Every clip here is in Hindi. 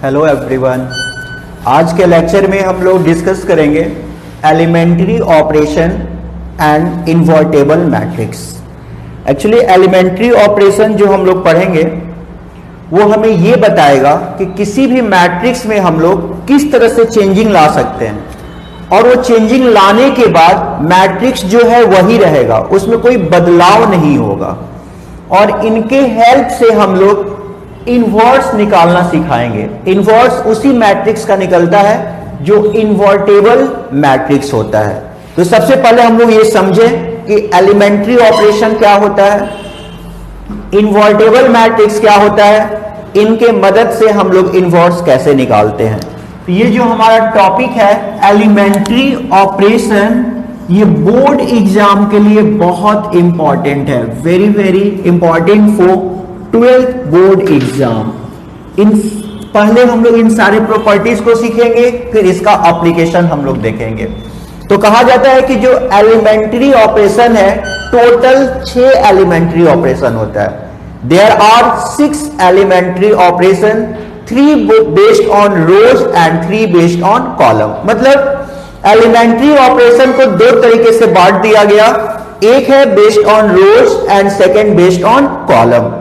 Hello everyone. आज के लेक्चर में हम लोग डिस्कस करेंगे elementary operation and invertible matrix. Actually elementary operation जो हम लोग पढ़ेंगे वो हमें ये बताएगा कि किसी भी मैट्रिक्स में हम लोग किस तरह से चेंजिंग ला सकते हैं, और वो चेंजिंग लाने के बाद मैट्रिक्स जो है वही रहेगा, उसमें कोई बदलाव नहीं होगा। और इनके हेल्प से हम लोग इन्वर्स निकालना सिखाएंगे। इन्वर्स उसी मैट्रिक्स का निकलता है जो इन्वर्टेबल मैट्रिक्स होता है। तो सबसे पहले हम लोग ये समझें कि एलिमेंट्री ऑपरेशन क्या होता है, इन्वर्टेबल मैट्रिक्स क्या होता है, इनके मदद से हम लोग इन्वर्स कैसे निकालते हैं। तो ये जो हमारा टॉपिक है एलिमेंट्री ऑपरेशन, ये बोर्ड एग्जाम के लिए बहुत इंपॉर्टेंट है, very very important for 12th board exam. पहले हम लोग इन सारे प्रॉपर्टीज को सीखेंगे, फिर इसका एप्लीकेशन हम लोग देखेंगे। तो कहा जाता है कि जो एलिमेंट्री ऑपरेशन है, टोटल 6 एलिमेंट्री ऑपरेशन होता है। There are 6 elementary operation, 3 based on rows and 3 based on column. मतलब एलिमेंट्री ऑपरेशन को 2 तरीके से बांट दिया गया, एक है based on rows and second based on column.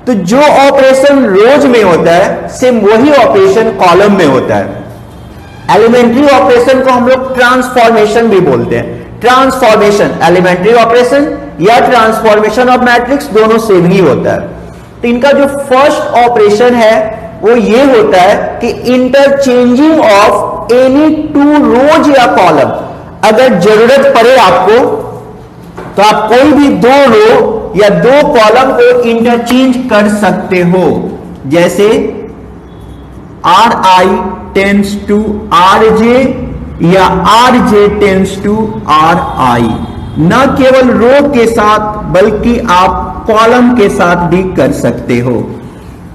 तो जो ऑपरेशन रोज में होता है सेम वही ऑपरेशन कॉलम में होता है। एलिमेंट्री ऑपरेशन को हम लोग ट्रांसफॉर्मेशन भी बोलते हैं। ट्रांसफॉर्मेशन, एलिमेंट्री ऑपरेशन या ट्रांसफॉर्मेशन ऑफ मैट्रिक्स दोनों सेम ही होता है। तो इनका जो फर्स्ट ऑपरेशन है वो ये होता है कि इंटरचेंजिंग ऑफ एनी 2 रोज या कॉलम। अगर जरूरत पड़े आपको तो आप कोई भी 2 रो या 2 कॉलम को इंटरचेंज कर सकते हो। जैसे Ri टेंड्स टू Rj या Rj टेंड्स टू Ri। न केवल रो के साथ बल्कि आप कॉलम के साथ भी कर सकते हो।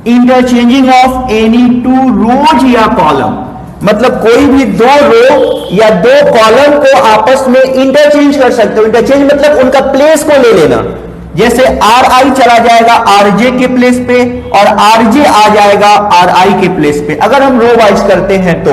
इंटरचेंजिंग ऑफ एनी 2 रोज या कॉलम, मतलब कोई भी 2 रो या 2 कॉलम को आपस में इंटरचेंज कर सकते हो। इंटरचेंज मतलब उनका प्लेस को ले लेना। जैसे Ri चला जाएगा Rj के प्लेस पे और Rj आ जाएगा Ri के प्लेस पे, अगर हम रो वाइज करते हैं। तो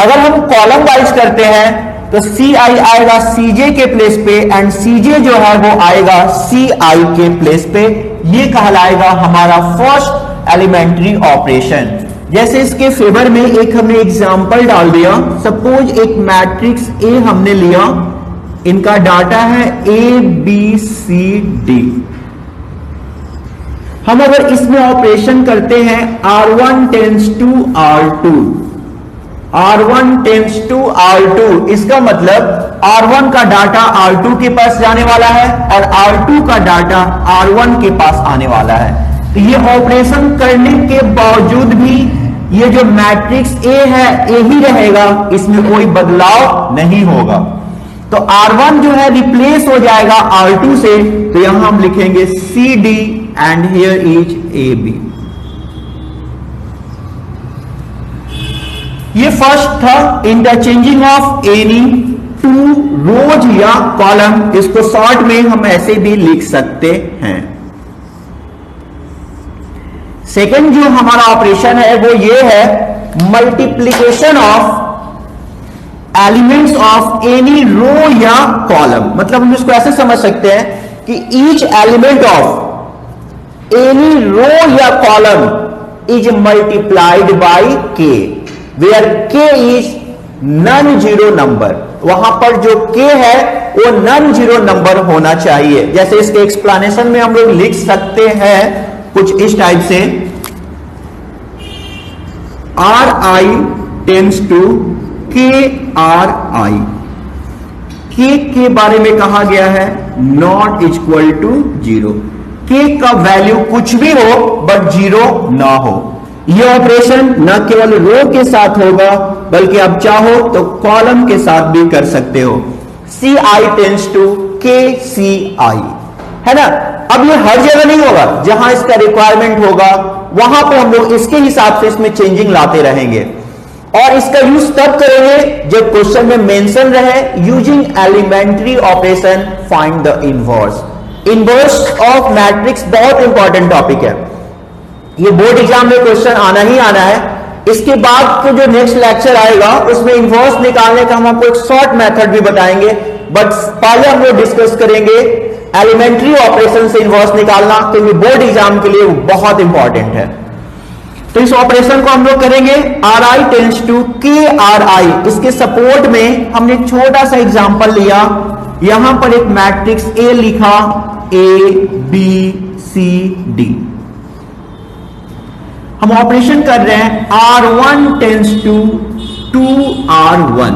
अगर हम कॉलम वाइज करते हैं तो Ci आएगा Cj के प्लेस पे एंड Cj जो है वो आएगा Ci के प्लेस पे। ये कहलाएगा हमारा फर्स्ट एलिमेंट्री ऑपरेशन। जैसे इसके फेवर में एक हमने एग्जांपल डाल दिया। सपोज एक मैट्रिक्स A हमने लिया, इनका डाटा है A B C D। हम अगर इसमें ऑपरेशन करते हैं R1 tends to R2, R1 tends to R2, इसका मतलब R1 का डाटा R2 के पास जाने वाला है और R2 का डाटा R1 के पास आने वाला है। तो ये ऑपरेशन करने के बावजूद भी ये जो मैट्रिक्स A है A ही रहेगा, इसमें कोई बदलाव नहीं होगा। तो R1 जो है रिप्लेस हो जाएगा R2 से। तो यहां हम लिखेंगे CD and here is AB। ये फर्स्ट था इंटरचेंजिंग ऑफ एनी 2 रोज या कॉलम। इसको शॉर्ट में हम ऐसे भी लिख सकते हैं। सेकंड जो हमारा ऑपरेशन है वो ये है multiplication of elements of any row या कॉलम। मतलब हम इसको ऐसे समझ सकते हैं कि each element of any row या column is multiplied by k, where k is non zero number. वहां पर जो k है वो नॉन जीरो नंबर होना चाहिए। जैसे इसके एक्सप्लेनेशन में हम लोग लिख सकते हैं कुछ इस टाइप से, Ri tends to KRI। K के बारे में कहा गया है नॉट इक्वल टू 0। K का वैल्यू कुछ भी हो बट 0 ना हो। यह ऑपरेशन न केवल रो के साथ होगा बल्कि आप चाहो तो कॉलम के साथ भी कर सकते हो। Ci टेंड्स टू KCI, है ना। अब ये हर जगह नहीं होगा, जहां इसका रिक्वायरमेंट होगा वहां पर हम लोग इसके हिसाब से इसमें चेंजिंग लाते रहेंगे। और इसका यूज तब करेंगे जब क्वेश्चन में मेंशन रहे using elementary operation find the inverse. Inverse of matrix बहुत इंपॉर्टेंट टॉपिक है। ये बोर्ड एग्जाम में क्वेश्चन आना ही आना है। इसके बाद तो जो नेक्स्ट लेक्चर आएगा उसमें इनवर्स निकालने का हम आपको एक शॉर्ट मेथड भी बताएंगे, बट पहले हम लोग डिस्कस करेंगे एलिमेंट्री ऑपरेशन से इनवर्स निकालना, क्योंकि बोर्ड एग्जाम के लिए वो बहुत इंपॉर्टेंट है। तो इस ऑपरेशन को हम लोग करेंगे RI टेंड्स टू KRI। इसके सपोर्ट में हमने एक छोटा सा एग्जांपल लिया, यहां पर एक मैट्रिक्स A लिखा, ABCD। हम ऑपरेशन कर रहे हैं R1 tends to 2R1,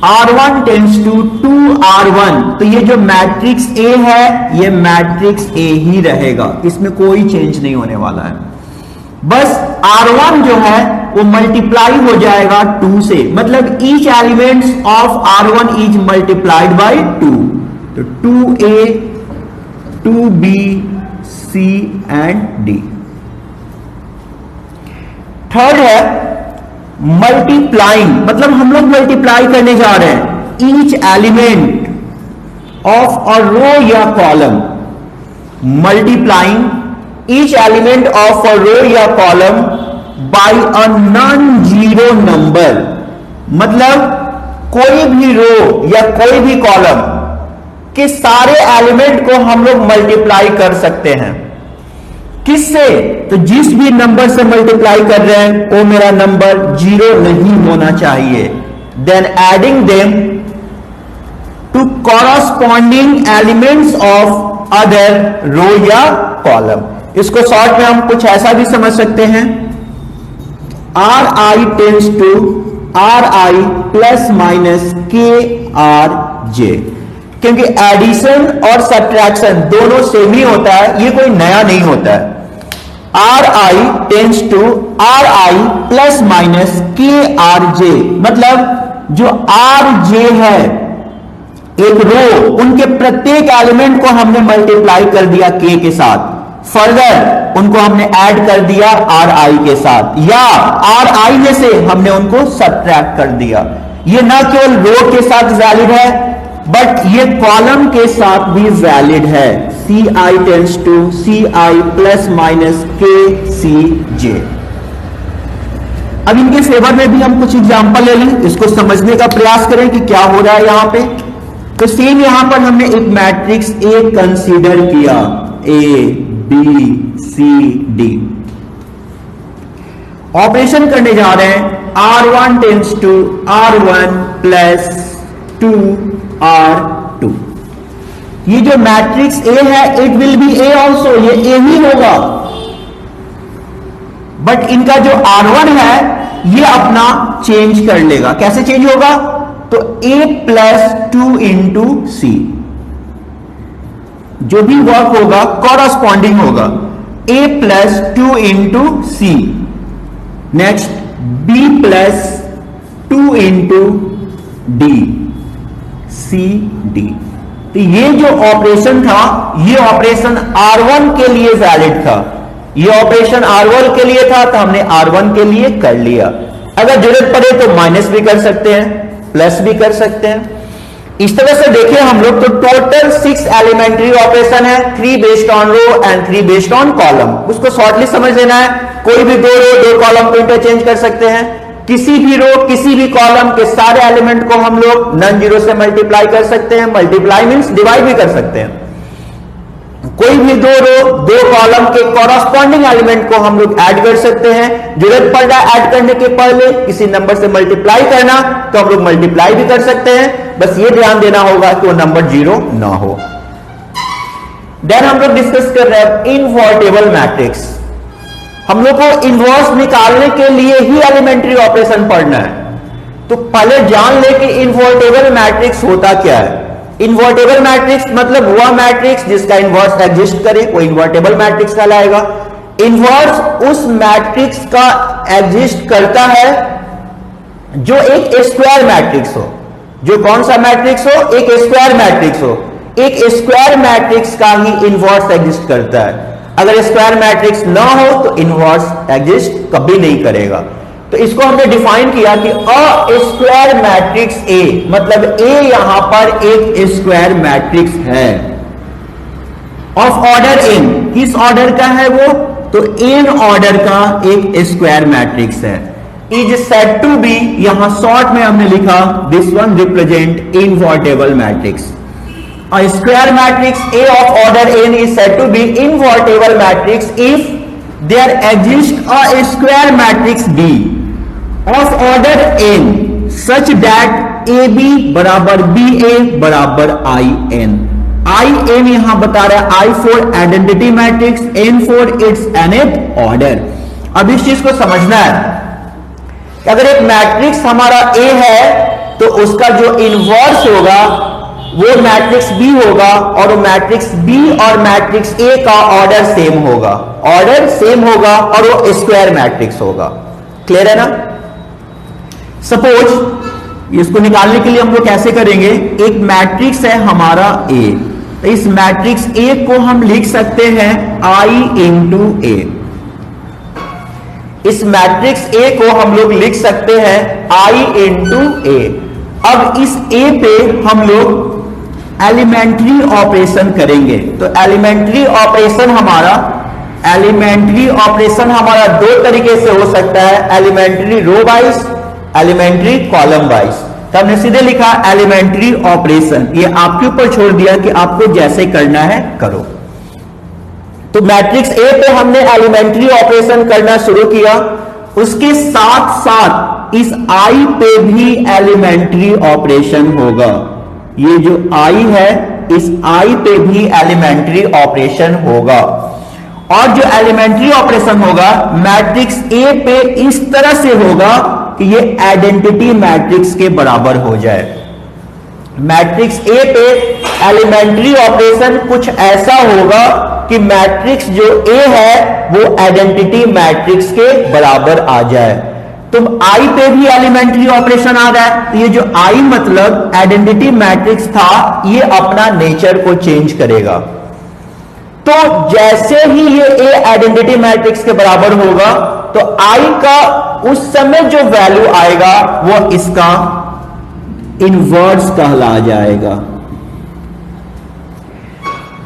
R1 tends to 2R1। तो ये जो मैट्रिक्स A है ये मैट्रिक्स A ही रहेगा, इसमें कोई चेंज नहीं होने वाला है। बस R1 जो है वो मल्टीप्लाई हो जाएगा 2 से, मतलब each elements of R1 is multiplied bye 2। तो 2A 2B C and D। Third है मल्टीप्लाइंग, मतलब हम लोग मल्टीप्लाई करने जा रहे हैं ईच एलिमेंट ऑफ अ रो या column, multiplying each element of a row या column by a non-zero number। मतलब कोई भी रो या कोई भी कॉलम के सारे एलिमेंट को हम लोग मल्टीप्लाई कर सकते हैं। किससे? तो जिस भी नंबर से मल्टीप्लाई कर रहे हैं वो मेरा नंबर 0 नहीं होना चाहिए। Then adding them to corresponding elements of other row या कॉलम। इसको शॉर्ट में हम कुछ ऐसा भी समझ सकते हैं, RI tends to RI plus minus KRJ, क्योंकि एडिशन और सब्ट्रैक्शन दोनों सेम ही होता है, ये कोई नया नहीं होता है। RI tends to RI plus minus KRJ, मतलब जो RJ है एक रो, उनके प्रत्येक एलिमेंट को हमने मल्टीप्लाई कर दिया K के साथ, फर्दर उनको हमने ऐड कर दिया RI के साथ, या RI में से हमने उनको सब्ट्रैक्ट कर दिया। ये ना केवल रो के साथ वैलिड है बट ये कॉलम के साथ भी वैलिड है। CI tends to CI plus minus KCJ। अब इनके फेवर में भी हम कुछ एग्जांपल ले लें, इसको समझने का प्रयास करें कि क्या हो रहा है यहां पे। तो सेम यहां पर हमने एक मैट्रिक्स A कंसीडर किया, ABCD। ऑपरेशन करने जा रहे हैं R1 tends to R1 plus 2R2। ये जो मैट्रिक्स A है it will be A also, ये A ही होगा, बट इनका जो R1 है ये अपना चेंज कर लेगा। कैसे चेंज होगा? तो A प्लस 2 इंटू C, जो भी वर्क होगा कॉरस्पॉन्डिंग होगा A plus 2 into C। Next B plus 2 into D, CD। तो ये जो ऑपरेशन था ये ऑपरेशन R1 के लिए वैलिड था, ये ऑपरेशन R1 के लिए था तो हमने R1 के लिए कर लिया। अगर जरूरत पड़े तो माइनस भी कर सकते हैं, प्लस भी कर सकते हैं। इस तरह से देखिए हम लोग तो टोटल 6 एलिमेंट्री ऑपरेशन है, 3 based on row and 3 based on column. उसको शॉर्टली समझ लेना है, कोई भी 2 रो 2 कॉलम को इंटरचेंज कर सकते हैं। किसी भी रो किसी भी कॉलम के सारे एलिमेंट को हम लोग नॉन जीरो से मल्टीप्लाई कर सकते हैं, मल्टीप्लाई मींस डिवाइड भी कर सकते हैं। कोई भी 2 रो 2 कॉलम के कॉरस्पॉन्डिंग एलिमेंट को हम लोग ऐड कर सकते हैं। जरूरत पड़ रहा है ऐड करने के पहले किसी नंबर से मल्टीप्लाई करना तो हम लोग मल्टीप्लाई भी कर सकते हैं, बस ये ध्यान देना होगा कि वो नंबर 0 ना हो। देन हम लोग डिस्कस कर रहे हैं इनवर्टेबल मैट्रिक्स। हम लोग को इनवर्स निकालने के लिए ही एलिमेंट्री ऑपरेशन पढ़ना है, तो पहले जान ले कि इनवर्टेबल मैट्रिक्स होता क्या है। इनवर्टेबल मैट्रिक्स मतलब वह मैट्रिक्स जिसका इनवर्स एग्जिस्ट करे वो इनवर्टेबल मैट्रिक्स कहलाएगा। इनवर्स उस मैट्रिक्स का एग्जिस्ट करता है जो एक स्क्वायर मैट्रिक्स हो। जो कौन सा मैट्रिक्स हो? एक स्क्वायर मैट्रिक्स हो। एक स्क्वायर मैट्रिक्स का ही इनवर्स एग्जिस्ट करता है। अगर स्क्वायर मैट्रिक्स ना हो तो इनवर्स एग्जिस्ट कभी नहीं करेगा। तो इसको हमने डिफाइन किया कि अ स्क्वायर मैट्रिक्स ए, मतलब ए यहां पर एक स्क्वायर मैट्रिक्स है ऑफ ऑर्डर n। किस ऑर्डर का है वो? तो एन ऑर्डर का एक स्क्वायर मैट्रिक्स है, इज सेड टू बी, यहां शॉर्ट में हमने लिखा this one represent invertible matrix. A square matrix A of order n is said to be invertible matrix if there exists a square matrix B of order n such that AB बराबर BA बराबर IN। IN यहां बता रहा है I for identity matrix, N for its nth order. अब इस चीज को समझना है कि अगर एक मैट्रिक्स हमारा A है तो उसका जो इनवर्स होगा वो मैट्रिक्स बी होगा, और वो मैट्रिक्स बी और मैट्रिक्स ए का ऑर्डर सेम होगा, ऑर्डर सेम होगा, और वो स्क्वायर मैट्रिक्स होगा। क्लियर है ना? सपोज इसको निकालने के लिए हम लोग कैसे करेंगे, एक मैट्रिक्स है हमारा ए, तो इस मैट्रिक्स ए को हम लिख सकते हैं आई इंटू ए। इस मैट्रिक्स ए को हम लोग लिख सकते हैं आई इंटू ए। अब इस ए पे हम लोग एलिमेंट्री ऑपरेशन करेंगे, तो एलिमेंट्री ऑपरेशन हमारा दो तरीके से हो सकता है, elementary row wise, elementary column wise. तो हमने सीधे लिखा एलिमेंट्री ऑपरेशन, ये आपके ऊपर छोड़ दिया कि आपको जैसे करना है करो। तो मैट्रिक्स ए पे हमने एलिमेंट्री ऑपरेशन करना शुरू किया, उसके साथ साथ इस आई पे भी एलिमेंट्री ऑपरेशन होगा। ये जो आई है इस आई पे भी एलिमेंट्री ऑपरेशन होगा, और जो एलिमेंट्री ऑपरेशन होगा मैट्रिक्स ए पे इस तरह से होगा कि ये आइडेंटिटी मैट्रिक्स के बराबर हो जाए। मैट्रिक्स ए पे एलिमेंट्री ऑपरेशन कुछ ऐसा होगा कि मैट्रिक्स जो ए है वो आइडेंटिटी मैट्रिक्स के बराबर आ जाए। तो आई पे भी एलिमेंट्री ऑपरेशन आ रहा है, तो ये जो आई मतलब आइडेंटिटी मैट्रिक्स था ये अपना नेचर को चेंज करेगा। तो जैसे ही ये ए आइडेंटिटी मैट्रिक्स के बराबर होगा तो आई का उस समय जो वैल्यू आएगा वो इसका इनवर्स कहला जाएगा।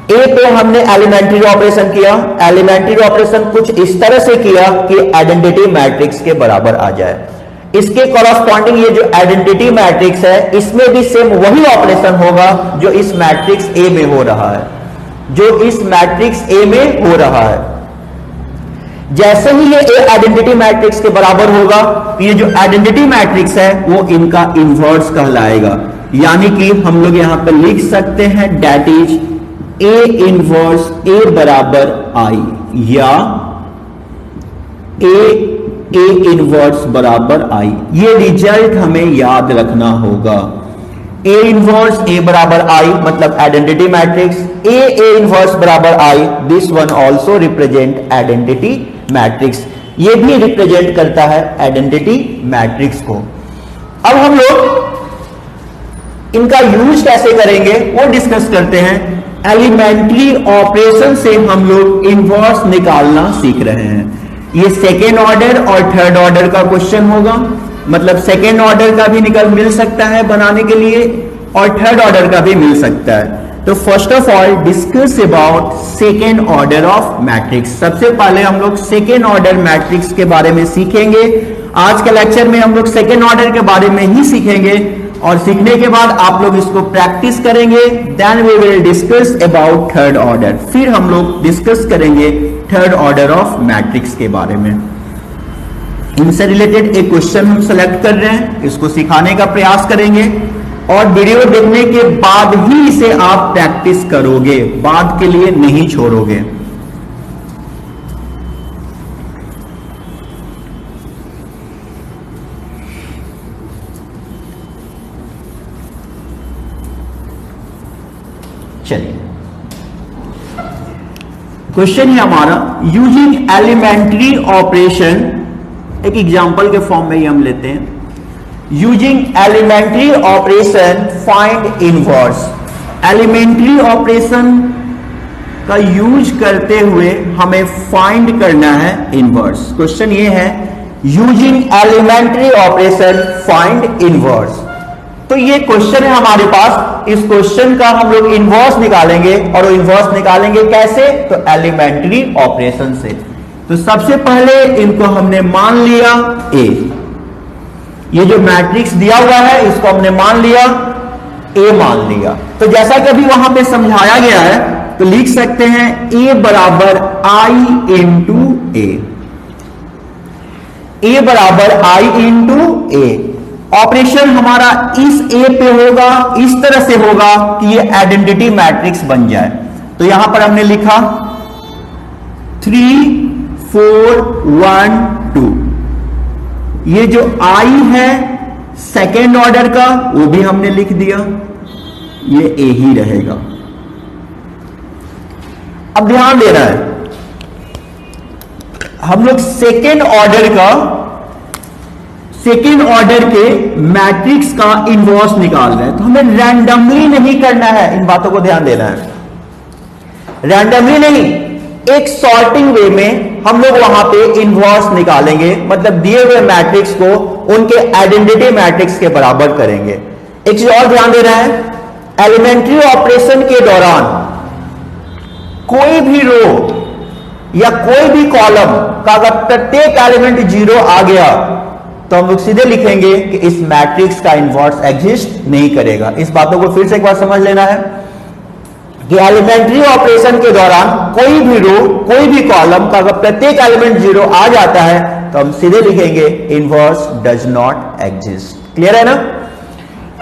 ए पे हमने एलिमेंट्री ऑपरेशन किया, एलिमेंट्री ऑपरेशन कुछ इस तरह से किया कि आइडेंटिटी मैट्रिक्स के बराबर आ जाए। इसके कॉरस्पॉन्डिंग ये जो आइडेंटिटी मैट्रिक्स है इसमें भी सेम वही ऑपरेशन होगा जो इस मैट्रिक्स ए में हो रहा है, जो इस मैट्रिक्स ए में हो रहा है। जैसे ही ये ए आइडेंटिटी मैट्रिक्स के बराबर होगा तो ये जो आइडेंटिटी मैट्रिक्स है वो इनका इनवर्स कहलाएगा। यानी कि हम लोग यहां पर लिख सकते हैं दैट इज ए इनवर्स ए बराबर आई, या ए इनवर्स बराबर आई। ये रिजल्ट हमें याद रखना होगा। ए इनवर्स ए बराबर आई मतलब आइडेंटिटी मैट्रिक्स, ए इनवर्स बराबर I, this one also represent identity matrix, ये भी रिप्रेजेंट करता है आइडेंटिटी मैट्रिक्स को। अब हम लोग इनका यूज कैसे करेंगे वो डिस्कस करते हैं। एलिमेंट्री ऑपरेशन से हम लोग इनवर्स निकालना सीख रहे हैं। ये सेकेंड ऑर्डर और थर्ड ऑर्डर का क्वेश्चन होगा, मतलब सेकेंड ऑर्डर का भी मिल सकता है बनाने के लिए और थर्ड ऑर्डर का भी मिल सकता है। तो first of all discuss about second order of matrix. सबसे पहले हम लोग सेकेंड ऑर्डर मैट्रिक्स के बारे में सीखेंगे। आज के लेक्चर में हम लोग सेकेंड ऑर्डर के बारे में ही सीखेंगे और सीखने के बाद आप लोग इसको प्रैक्टिस करेंगे। Then we will discuss about third order, फिर हम लोग डिस्कस करेंगे थर्ड ऑर्डर ऑफ मैट्रिक्स के बारे में। इनसे रिलेटेड एक क्वेश्चन हम सेलेक्ट कर रहे हैं, इसको सिखाने का प्रयास करेंगे और वीडियो देखने के बाद ही इसे आप प्रैक्टिस करोगे, बाद के लिए नहीं छोड़ोगे। चलिए क्वेश्चन है हमारा, यूजिंग एलिमेंट्री ऑपरेशन, एक एग्जांपल के फॉर्म में ही हम लेते हैं। Using elementary operation find inverse. Elementary operation का यूज करते हुए हमें फाइंड करना है इनवर्स। क्वेश्चन ये है using elementary operation find inverse. तो ये क्वेश्चन है हमारे पास, इस क्वेश्चन का हम लोग इनवर्स निकालेंगे और वो इनवर्स निकालेंगे कैसे, तो एलिमेंट्री ऑपरेशन से। तो सबसे पहले इनको हमने मान लिया ए, ये जो मैट्रिक्स दिया हुआ है इसको हमने मान लिया ए मान लिया। तो जैसा कि अभी वहां पे समझाया गया है तो लिख सकते हैं ए बराबर आई इंटू ए, ए बराबर आई इंटू ए। ऑपरेशन हमारा इस ए पे होगा, इस तरह से होगा कि ये आइडेंटिटी मैट्रिक्स बन जाए। तो यहां पर हमने लिखा 3 4 1 2। ये जो आई है सेकेंड ऑर्डर का वो भी हमने लिख दिया, ये ए ही रहेगा। अब ध्यान देना है, हम लोग सेकेंड ऑर्डर के मैट्रिक्स का इनवर्स निकाल रहे हैं, तो हमें रैंडमली नहीं करना है, इन बातों को ध्यान देना है। रैंडमली नहीं, एक सॉर्टिंग वे में हम लोग वहां पे इनवर्स निकालेंगे, मतलब दिए हुए मैट्रिक्स को उनके आइडेंटिटी मैट्रिक्स के बराबर करेंगे। एक चीज और ध्यान देना है, एलिमेंट्री ऑपरेशन के दौरान कोई भी रो या कोई भी कॉलम का अगर प्रत्येक एलिमेंट 0 आ गया तो हम लोग सीधे लिखेंगे कि इस मैट्रिक्स का इनवर्स एग्जिस्ट नहीं करेगा। इस बातों को फिर से एक बार समझ लेना है कि एलिमेंट्री ऑपरेशन के दौरान कोई भी रो कोई भी कॉलम का अगर प्रत्येक एलिमेंट 0 आ जाता है तो हम सीधे लिखेंगे inverse does not exist. Clear है ना?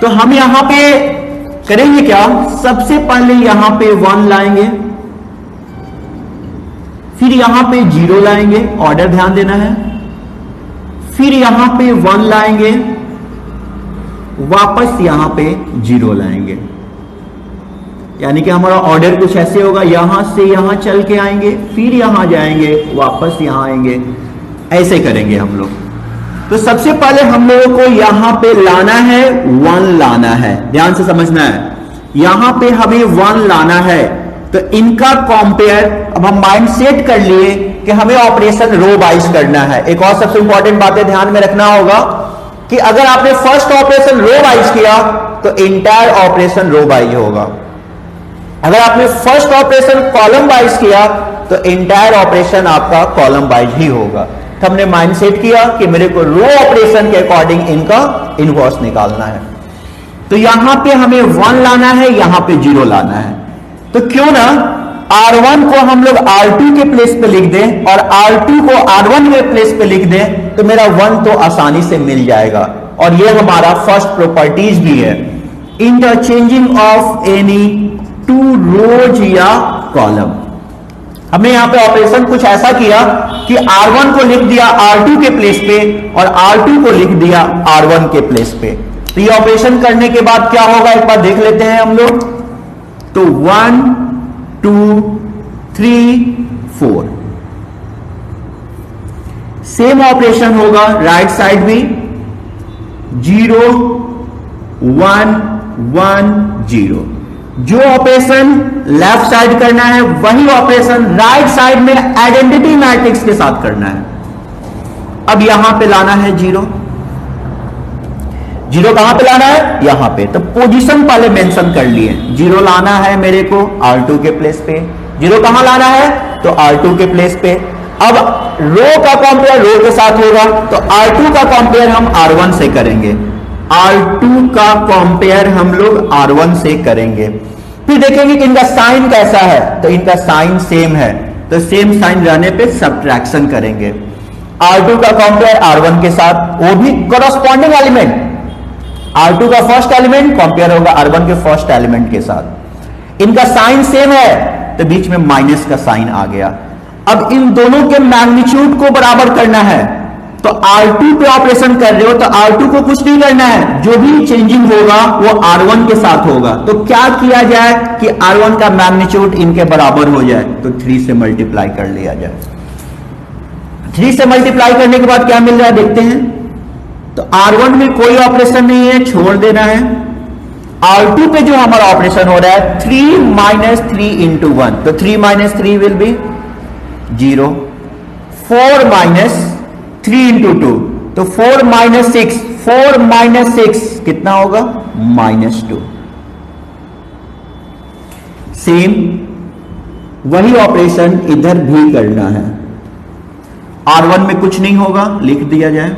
तो हम यहां पे करेंगे क्या, सबसे पहले यहां पे 1 लाएंगे, फिर यहां पे 0 लाएंगे, ऑर्डर ध्यान देना है, फिर यहां पे 1 लाएंगे, वापस यहां पे 0 लाएंगे। यानी कि हमारा ऑर्डर कुछ ऐसे होगा, यहां से यहां चल के आएंगे, फिर यहां जाएंगे, वापस यहां आएंगे, ऐसे करेंगे हम लोग। तो सबसे पहले हम लोगों को यहां पे लाना है 1 लाना है, ध्यान से समझना है, यहां पे हमें 1 लाना है। तो इनका कंपेयर अब हम माइंड सेट कर लिए कि हमें ऑपरेशन रो वाइज करना है। एक और सबसे इंपॉर्टेंट बातें ध्यान में रखना होगा कि अगर आपने फर्स्ट ऑपरेशन रो वाइज किया तो इंटायर ऑपरेशन रो वाइज होगा, अगर आपने फर्स्ट ऑपरेशन कॉलम वाइज किया तो इंटायर ऑपरेशन आपका कॉलम वाइज ही होगा। तो हमने माइंड सेट किया कि मेरे को रो ऑपरेशन के अकॉर्डिंग इनका इनवर्स निकालना है। तो यहां पे हमें 1 लाना है, यहां पे 0 लाना है। तो क्यों ना R1 को हम लोग R2 के प्लेस पे लिख दें और R2 को R1 के प्लेस पे लिख दें, तो मेरा 1 तो आसानी से मिल जाएगा। और ये हमारा फर्स्ट प्रॉपर्टीज भी है, इंटरचेंजिंग ऑफ एनी 2 रोज या कॉलम। हमने यहां पे ऑपरेशन कुछ ऐसा किया कि R1 को लिख दिया R2 के प्लेस पे और R2 को लिख दिया R1 के प्लेस पे। तो ये ऑपरेशन करने के बाद क्या होगा एक बार देख लेते हैं हम लोग। तो 1 2 3 4 सेम ऑपरेशन होगा राइट साइड भी, 0 1 1 0। जो ऑपरेशन लेफ्ट साइड करना है वही ऑपरेशन राइट साइड में आइडेंटिटी मैट्रिक्स के साथ करना है। अब यहां पे लाना है 0, 0 कहां पे लाना है, यहां पे। तो पोजीशन पहले मेंशन कर लिए, 0 लाना है मेरे को R2 के प्लेस पे, 0 कहां लाना है तो R2 के प्लेस पे। अब रो का कंपेयर रो के साथ होगा तो R2 का कंपेयर हम R1 से करेंगे, R2 का कंपेयर हम लोग R1 से करेंगे। फिर देखेंगे कि इनका साइन कैसा है, तो इनका साइन सेम है, तो सेम साइन रहने पे सब्ट्रैक्शन करेंगे। R2 का कंपेयर R1 के साथ, वो भी कॉरस्पॉन्डिंग एलिमेंट, R2 का फर्स्ट एलिमेंट कंपेयर होगा R1 के फर्स्ट एलिमेंट के साथ। इनका साइन सेम है तो बीच में माइनस का साइन आ गया। अब इन दोनों के मैग्नीट्यूड को बराबर करना है, तो R2 पे ऑपरेशन कर रहे हो तो R2 को कुछ नहीं करना है, जो भी चेंजिंग होगा वो R1 के साथ होगा। तो क्या किया जाए कि R1 का मैग्नीट्यूड इनके बराबर हो जाए, तो 3 से मल्टीप्लाई कर लिया जाए। 3 से मल्टीप्लाई करने के बाद क्या मिल रहा है देखते हैं। तो R1 में कोई ऑपरेशन नहीं है, छोड़ देना है। R2 पे जो हमारा ऑपरेशन हो रहा है 3 माइनस 3 इंटू 1, तो 3 minus 3 will be 0, 4 minus 3 into 2, तो 4 माइनस 6, 4 माइनस 6 कितना होगा -2। सेम वही ऑपरेशन इधर भी करना है, R1 में कुछ नहीं होगा, लिख दिया जाए।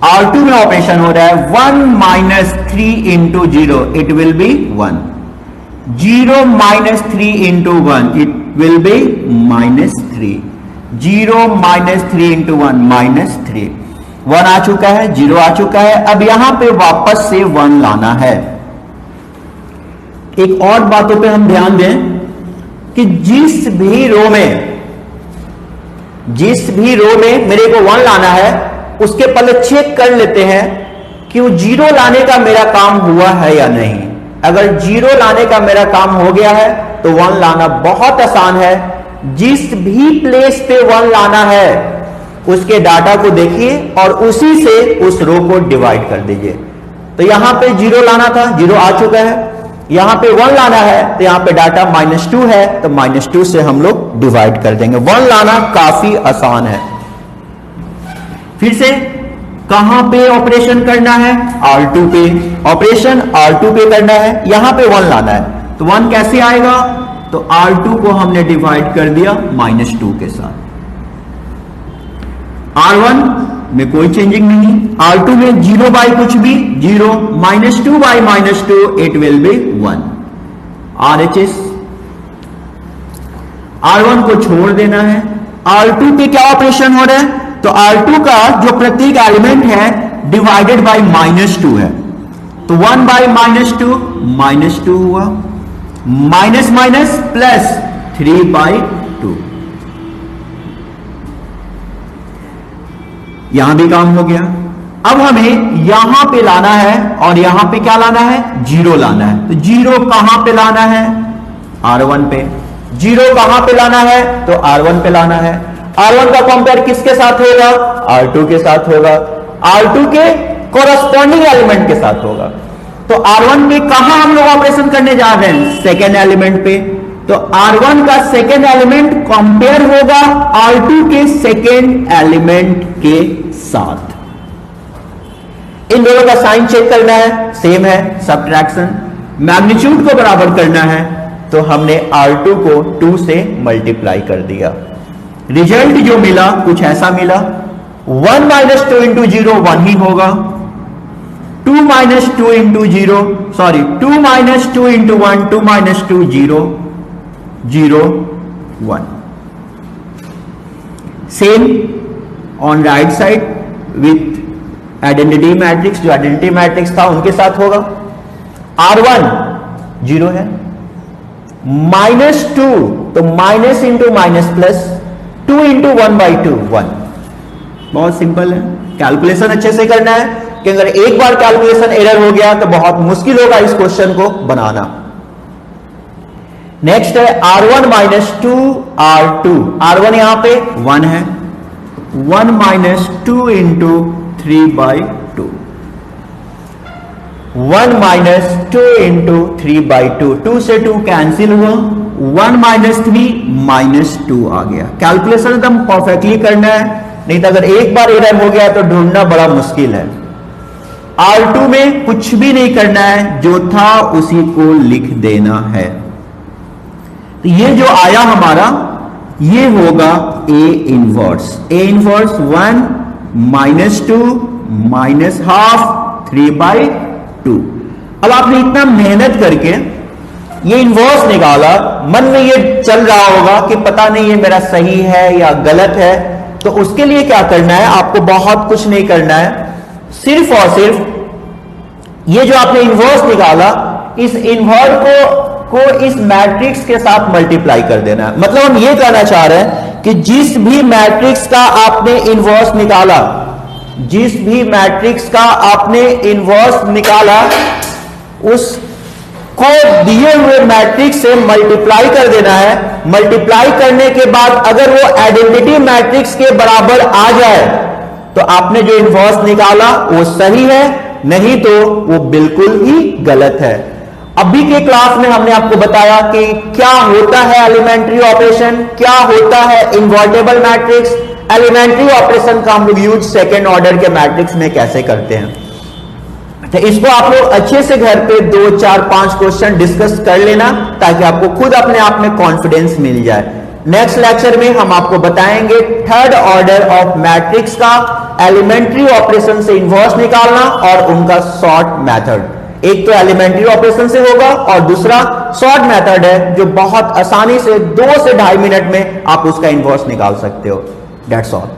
R2 में ऑपरेशन हो रहा है 1 minus 3 into 0, it will be 1। 0 minus 3 into 1, it will be minus 3। 0 minus 3 into 1, minus 3। 1 आ चुका है, 0 आ चुका है। अब यहां पे वापस से 1 लाना है। एक और बातों पे हम ध्यान दें कि जिस भी रो में मेरे को 1 लाना है, उसके पहले चेक कर लेते हैं कि वो 0 लाने का मेरा काम हुआ है या नहीं। अगर 0 लाने का मेरा काम हो गया है तो 1 लाना बहुत आसान है। जिस भी प्लेस पे 1 लाना है उसके डाटा को देखिए और उसी से उस रो को डिवाइड कर दीजिए। तो यहां पे 0 लाना था, 0 आ चुका है। यहां पे 1 लाना है तो यहां पे डाटा -2 है, तो -2 से हम लोग डिवाइड कर देंगे। 1 लाना काफी आसान है। फिर से कहां पे ऑपरेशन करना है? R2 पे। ऑपरेशन R2 पे करना है, यहां पे 1 लाना है। तो 1 कैसे आएगा? तो R2 को हमने डिवाइड कर दिया -2 के साथ। R1 में कोई चेंजिंग नहीं। R2 में 0 बाई कुछ भी 0, -2 by -2, it will be 1। RHS R1 को छोड़ देना है। R2 पे क्या ऑपरेशन हो रहा है? तो R2 का जो प्रत्येक एलिमेंट है डिवाइडेड बाई -2 है, तो 1 बाई -2, -2 हुआ, माइनस माइनस प्लस 3/2। यहां भी काम हो गया। अब हमें यहां पे लाना है और यहां पे क्या लाना है? 0 लाना है। तो 0 कहां पे लाना है? R1 पे। 0 कहां पे लाना है? तो R1 पे लाना है। R1 का कंपेयर किसके साथ होगा? R2 के साथ होगा। R2 के कोरस्पॉन्डिंग एलिमेंट के साथ होगा। तो R1 पे कहां हम लोग ऑपरेशन करने जा रहे हैं? सेकेंड एलिमेंट पे। तो R1 का सेकेंड एलिमेंट कंपेयर होगा R2 के सेकेंड एलिमेंट के साथ। इन दोनों का साइन चेक करना है, सेम है, सब्ट्रैक्शन। मैग्नीट्यूड को बराबर करना है, तो हमने R2 को 2 से मल्टीप्लाई कर दिया। रिजल्ट जो मिला कुछ ऐसा मिला, 1 - 2 इंटू 0 1 ही होगा। 2 - 2 into 0, sorry 2 - 2 into 1, 2 - 2 0, 0 1। Same on right side with identity matrix, जो आइडेंटिटी मैट्रिक्स था उनके साथ होगा। R1 0 है, -2 तो minus into minus plus, 2 into 1/2 1। बहुत सिंपल है। कैलकुलेशन अच्छे से करना है कि अगर एक बार कैलकुलेशन एरर हो गया तो बहुत मुश्किल होगा इस क्वेश्चन को बनाना। नेक्स्ट है R1 - 2 R2। R1 यहां पे 1 है, 1 - 2 इंटू 3/2, 1 - 2 इंटू 3/2, 2 से 2 कैंसिल हुआ, 1 - 3 -2 आ गया। कैलकुलेशन एकदम परफेक्टली करना है, नहीं तो अगर एक बार एरर हो गया तो ढूंढना बड़ा मुश्किल है। R2 में कुछ भी नहीं करना है, जो था उसी को लिख देना है। तो ये जो आया हमारा, ये होगा A इनवर्स। A inverse 1 - 2 -½ 3/2। अब आपने इतना मेहनत करके ये इनवर्स निकाला, मन में ये चल रहा होगा कि पता नहीं ये मेरा सही है या गलत है। तो उसके लिए क्या करना है? आपको बहुत कुछ नहीं करना है, सिर्फ और सिर्फ ये जो आपने इनवर्स निकाला, इस इनवर्स को इस मैट्रिक्स के साथ मल्टीप्लाई कर देना है। मतलब हम ये कहना चाह रहे हैं कि जिस भी मैट्रिक्स का आपने इनवर्स निकाला, जिस भी मैट्रिक्स का आपने इनवर्स निकाला, उसको दिए हुए मैट्रिक्स से मल्टीप्लाई कर देना है। मल्टीप्लाई करने के बाद अगर वो आइडेंटिटी मैट्रिक्स के बराबर आ जाए तो आपने जो इनवर्स निकाला वो सही है, नहीं तो वो बिल्कुल ही गलत है। अभी के क्लास में हमने आपको बताया कि क्या होता है एलिमेंट्री ऑपरेशन, क्या होता है इनवर्टेबल मैट्रिक्स। एलिमेंट्री ऑपरेशन का हम लोग यूज सेकेंड ऑर्डर के मैट्रिक्स में कैसे करते हैं। तो इसको आप लोग अच्छे से घर पे 2, 4, 5 क्वेश्चन डिस्कस कर लेना, ताकि आपको खुद अपने आप में कॉन्फिडेंस मिल जाए नेक्स्ट लेक्चर में हम आपको बताएंगे थर्ड ऑर्डर ऑफ मैट्रिक्स का एलिमेंट्री ऑपरेशन से इन्वर्स निकालना और उनका सॉर्ट मेथड। एक तो एलिमेंट्री ऑपरेशन से होगा और दूसरा सॉर्ट मेथड है जो बहुत आसानी से 2 से 2.5 मिनट में आप उसका इन्वर्स निकाल सकते हो। That's all.